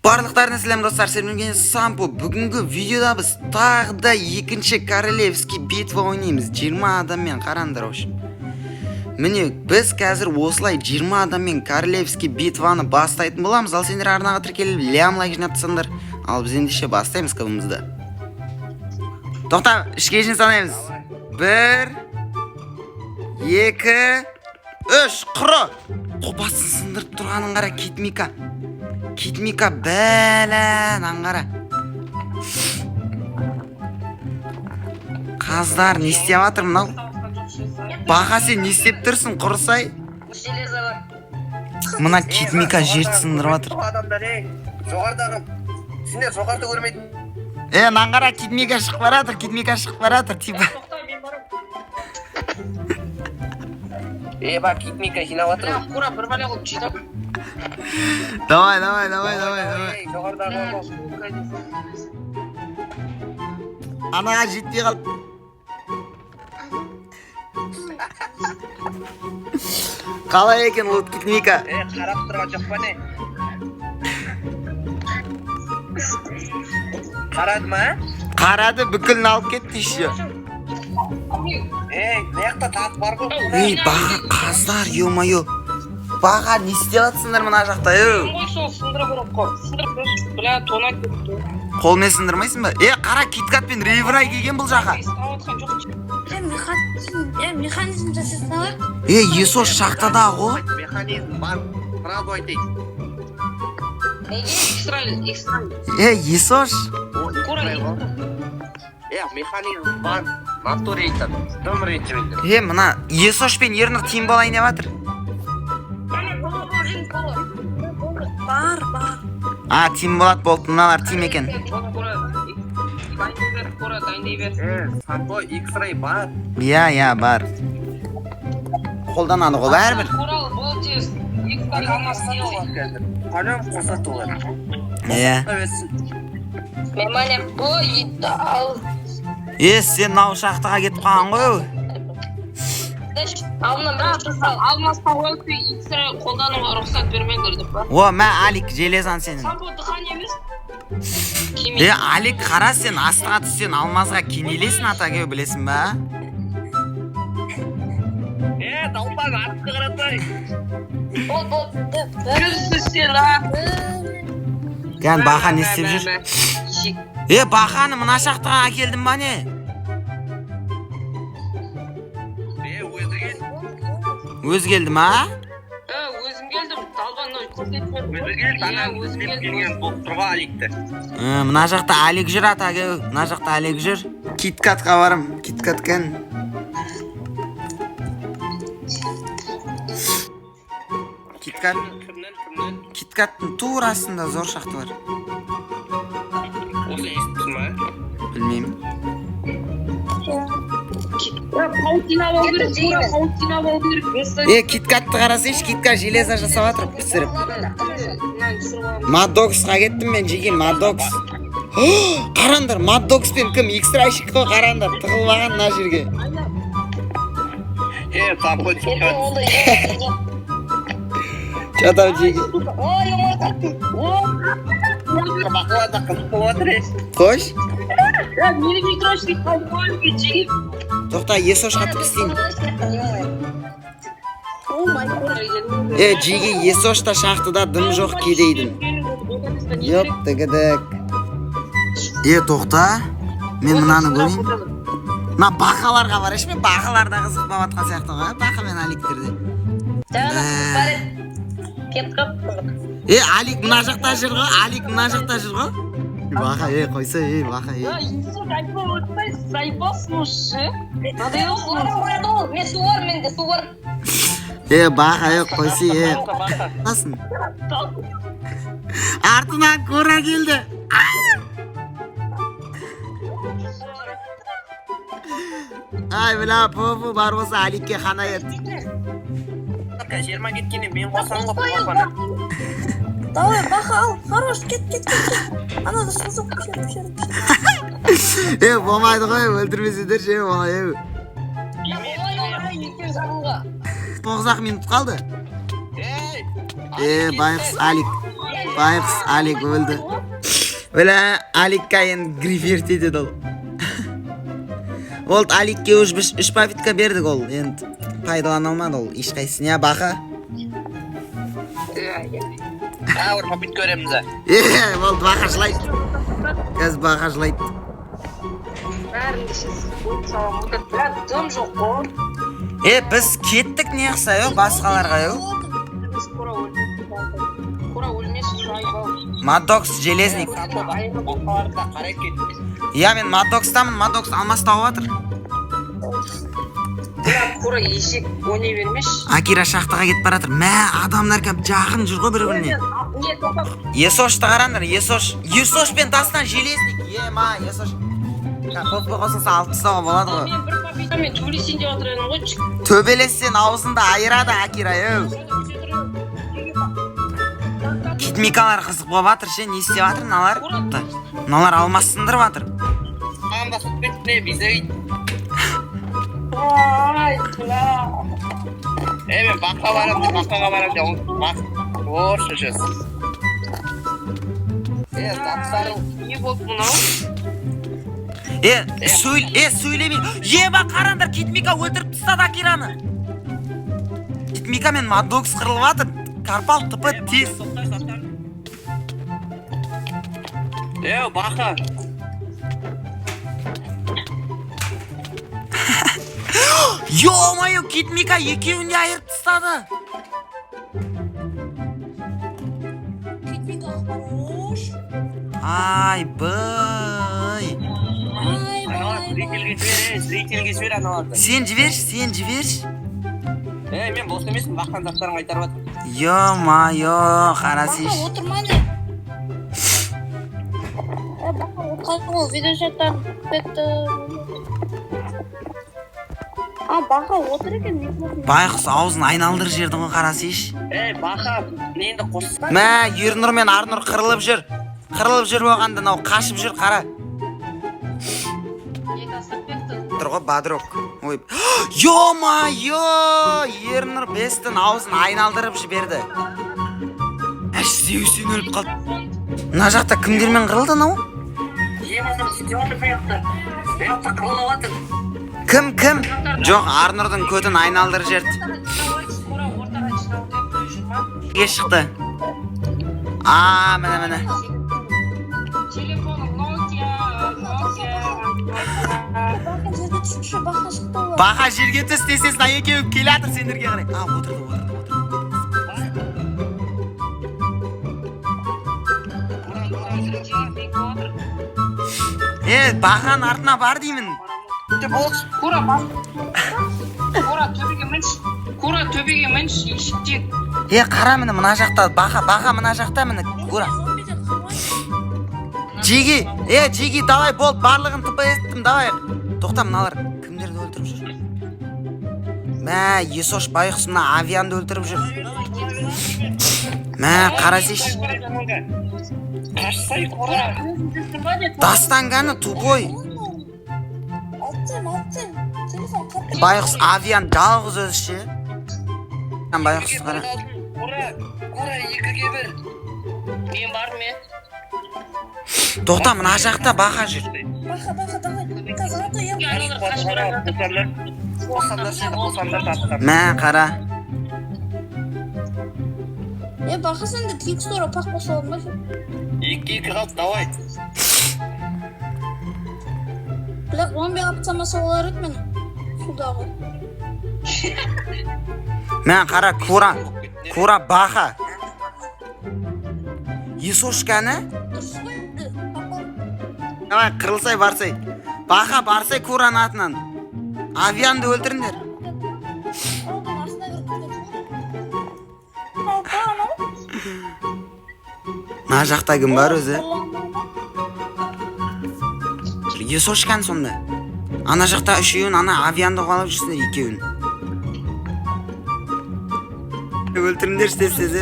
Барлықтарына сәлем достар, сәлемдеген Сампо. Бүгінгі видеода біз тағы да екінші королевский битва ойнаймыз 20 адаммен. Қараңдар үшін. Міне біз қазір осылай 20 адаммен королевский битваны бастайтын боламыз. Ал сендер арнаға тіркеліп лайк жинатсаңдар, ал біз ендеше бастаймыз кабымызды. Тоқта, ішкешін санаймыз. 1 2 3 құры. Қопасын сындырып тұрғанын қара, Кетмика бәлән аңғара. Қаздар, не істеп жатыр мынау? Бақа сен не істеп тұрсың, құрысай? Мына Кетмика жерді сындырып жатыр. Жоғардағым, сендер жоғарды көрмейді. Аңғара, Кетмика шығып баратыр, типа. Ба, Кетмика жинап жатыр. Қура, бір бәле қылып жинап. Давай. Анаға жетпей қалды. Қалай екен лут Кетмика? Қарап тұрған жоқ па не? Қарады ма? Қарады, бүкілін алып кетті еще. Маяқта тат бар ғой. Баға, қаздар, ё-майо. Баға, не істеп жатсыңдар мына жақта, Қолмен сындырмайсың ба? Қара, Киткат пен Рейврай келген бұл жаққа. Механизм жасасалар. Есош шақтада ғой. Механизм бар, правду айтайын. Есош. Механизм бар, мотор ейтін, дым рейтімейді. Мына Есош пен Ернұр тим болайын деп жатыр. Бар. Тим болады болды, мыналар тим екен. Сампо X-Ray бар. Бар. Қолданады ғой бәрібір. Қанам қосаты олар. Сен нау шақтыға кетіп қалған ғой. Алмаста өлпей X-Ray қолдануға рұқсат бермеңдер деп бар. Мә Алик железан сенің. Сампо дыхан емес? Алик қара, сен астыға түссен алмазға кенелесін атаге білесің ба? Далпаң артқы қаратай. Күрсіз сен, Бақа не істеп жүр? Бақаны мына шақтыға әкелдім ба не? Өз келді ма? Өзім келдім, талған Өзім келген болып тұрға Аликті. Мына жақта Алик жүр атаге, мына жақта Алик жүр. Киткатқа барым, Киткат кән. Киткаттың турасында зор шақты бар. Осы естісің ма? Білмеймін. Киткатты қарасайшы, Китка железа жасап атыр, пісіріп. Маддоксқа кеттім мен, жеген Маддокс. Қарандар, Маддокс пен кім? X-Ray-шік қой, қарандар, тығылмаған мына жерге. Сампо Киткат. Жатау жеген. Бақылада қызық болып отыр. Қош? Мені микрошник қалып жеген. Тоқта, Есош қатып істейін. Жеге Есошта шақтыда дым жоқ кедейдің. Тігідік. Тоқта, мен мынаны көрейін. Мына бақаларға бар, мен бақаларда қызық бабатқан сияқты ғой, бақа мен Аликтерде. Алик мына жақта жүр ғой, Бақа, қойса, бақа, Бақа, қойсы, Қасын. Артынан кора келді. Біла, попу бар болса Аликке қана ет. Жерма кеткені мен қосам ғой қопаны. Давай, Бақа ал, хорош, кет. Анада созып, Болмайды ғой, өлтірмесендер ше, болай. 9 минут қалды. Байқұс Алик. байқұс Алик өлді. Бля, Аликка енді гриферт етеді ол. Ол Аликке уж біз 3 попитка бердік ол. Енді пайдалана алмады ол. Ешқайсысына бақа. Бір попит көреміз. Болды бақа жылайды. Қазір бақа жылайды. Бәрін дешіз. Бірақ дым жоқ қой. Біз кеттік не қыса, басқаларға, Біз Кура өлмес жайбау. Маддокс, железник. Қарай кетті. Мен Маддокстамын, Маддокс алмас тауып атыр. Бірақ Кура есек ойнай бермеш. Акира шақтыға кетіп баратыр. Адамдар кәп жақын жүр ғой бір-біріне. Не, тоқтап. Есошты қараңдар, Есош. Есош пен Дастан железник. Есош. Попқа қосылса алып тастауға болады ғой. Мен бір попитамен төлесен деп отыр едім ғой. Төбелессен аузында айырады Акира, Китмикалар қызық болып атыр ше, не істеп атыр налар? Налар алмас сындырып атыр. Анда сүтпетіне бізейд. Ай, бля. Мен баққа барам де, оршы жыз. Тапсарың. Не болды мұнау? Сөйлемей. Ба қарандар, Китмика өлтіріп тастады Акираны. Китмика мен Маддокс қырылып атыр. Карпал тыпы тез. Бақа. Ё-моё, Китмика екеуін де айырып тастады. Китмика хорош. Ай, бай. Зрительге жібер аналарды. Сен жіберші. Мен бос емеспін, бақтан заттарын қайтарып атыр. Ё-моё, қарасыш. Бақа отырмайды. Бақа отқалды ол видео жаттан кетті. Бақа отыр екен. Байқұс аузын айналдырып жерді ғой қарасыш. Бақа, ненді қос. Ернұр мен Арнұр қырылып жүр. Қырылып жүр болғанда, қашып жүр, қара. Тұр ғой Бадрок. Ё-моё, Ернұр Бестің аузын айналдырып жіберді. Зеусен өліп қалды. Мына жақта кімдермен қырылды нау? Кім? Жоқ, Арнұрдың көтін айналдырып жерді. Ге шықты. Міне. Телефоным Nokia. Бақа жерге түс десесін, екеуі келе атыр сендерге қарай. Отырды. Бақаның артына бар деймін. Кура төбеге мінш, ешіктек. Қара міне мына жақта, бақа мына жақта міне, Кура. Джиги, давай, бол, барлығын тыпы естім, давай. Тоқта, мыналар кімдерді өлтіріп жүр? Есош байқұс мына авианды өлтіріп жүр. Қарасыш. Дастанганы тупой. Байқұс авиан жалғыз өзі ше. Байқұс қара. Кура, 2-ге 1. Мен бар ме? Тоқта, мына жақта бақа жүр. Бақа, давай. Қара. Бақа сенде текстура пақ баса olmaz. 2-2 қалды, давай. Бірақ 11 аптамаса олар еді мені. Судағы. Қара, Кура бақа. Есошканы? Давай, қырылсай барсай. Бақа барсай Кураның атынан. Авианды өлтіріңдер. Мына жақта кім бар өзі? Есошкан сонда. Ана жақта үшеуін, ана авианды қалап жүрсіңдер екеуін. Өлтіріңдер істесіз.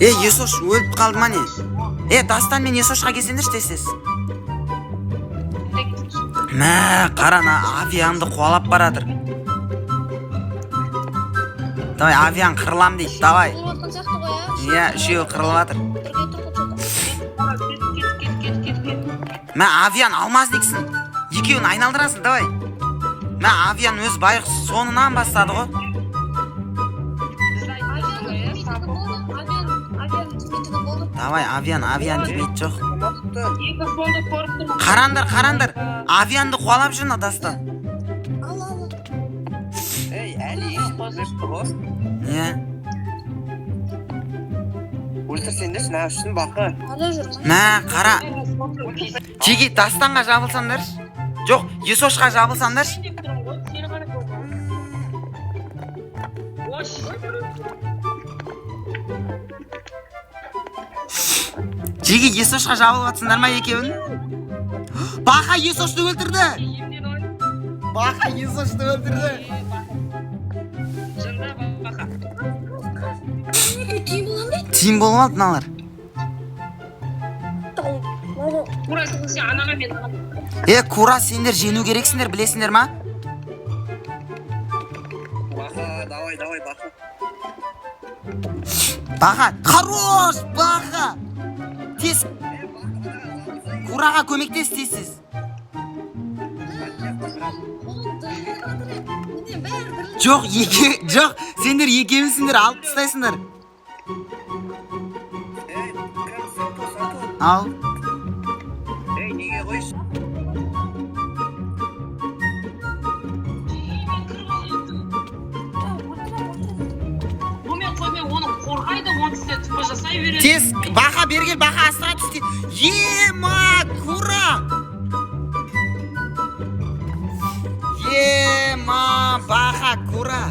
Есош өліп қалды ма не? Дастан мен Есошқа келсеңдер істесіз. Қара, авианды қуалап барадыр. Давай, авиан қырылам дейді, давай. Болып жатқан сияқты ғой, иә? Иә, үшеуі қырылып жатыр. Бірге тұрып жатыр. Мә, авиан алмаз дейксің. Екеуін айналдырасың, давай. Мә, авиан өз байғұс соңынан бастады ғой. Давай, авиан демейді жоқ. Екі фонды көріп тұрмын. Қарандар. Авианды қуалап жүрін адасты. Ал. Ей, әлі еш қозышты ғой. Иә. Өлтірсеңдерші, нә үшін бақы. Қандай жүр? Мә, қара. Теге Дастанға жабылсаңдаршы. Жоқ, Есошқа жабылсаңдаршы. Сен деп тұрмын ғой, сені ғана көрдім. Теге Есошқа жабылып жатсыңдар ма екеуін? Бақа Есошты өлтірді. Емден ой. Бақа Есошты өлтірді. Жында бақа. Тиім боламын дейді. Тим болмады мыналар. Тура сен анаға мен Кура, сендер жену керексіңдер, білесіңдер ма? Бақа, давай, бақа. Бақа, хорош, Бақа. Тез, Кураға көмектес тезсіз. Жоқ, сендер екеуісіңдер, алып тастайсыңдар. Ей, кім сату? Ал. Ей, неге қойшы? Бұмен қоймай оны қорғайды, онсыз түпі жасай береді. Тез, Бақа бергел, Бақа астыға түсті. Ема, Кура. Ема, Бақа, Кура.